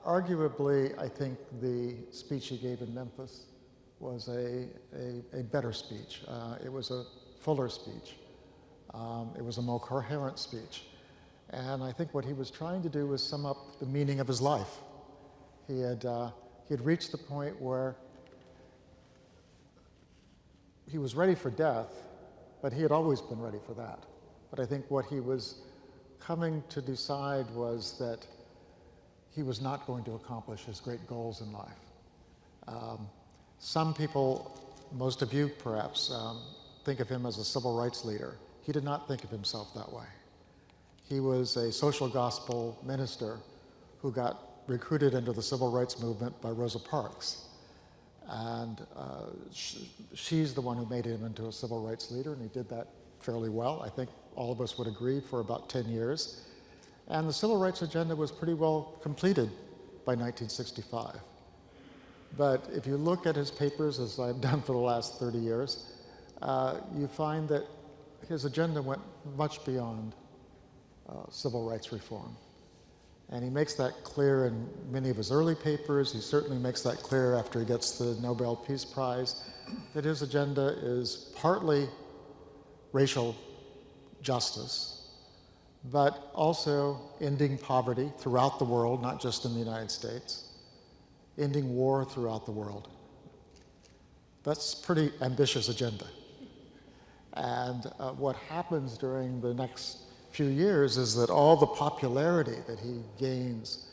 Arguably, I think the speech he gave in Memphis was a better speech. It was a fuller speech. It was a more coherent speech. And I think what he was trying to do was sum up the meaning of his life. He had reached the point where he was ready for death, but he had always been ready for that. But I think what he was coming to decide was that he was not going to accomplish his great goals in life. Some people, most of you perhaps, think of him as a civil rights leader. He did not think of himself that way. He was a social gospel minister who got recruited into the civil rights movement by Rosa Parks. And she's the one who made him into a civil rights leader, and he did that fairly well. I think all of us would agree, for about 10 years. And the civil rights agenda was pretty well completed by 1965. But if you look at his papers, as I've done for the last 30 years, you find that his agenda went much beyond civil rights reform. And he makes that clear in many of his early papers. He certainly makes that clear after he gets the Nobel Peace Prize, that his agenda is partly racial justice, but also ending poverty throughout the world, not just in the United States, ending war throughout the world. That's a pretty ambitious agenda. And what happens during the next few years is that all the popularity that he gains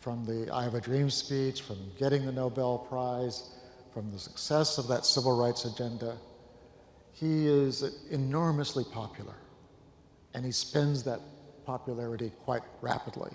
from the I Have a Dream speech, from getting the Nobel Prize, from the success of that civil rights agenda, he is enormously popular. And he spends that popularity quite rapidly.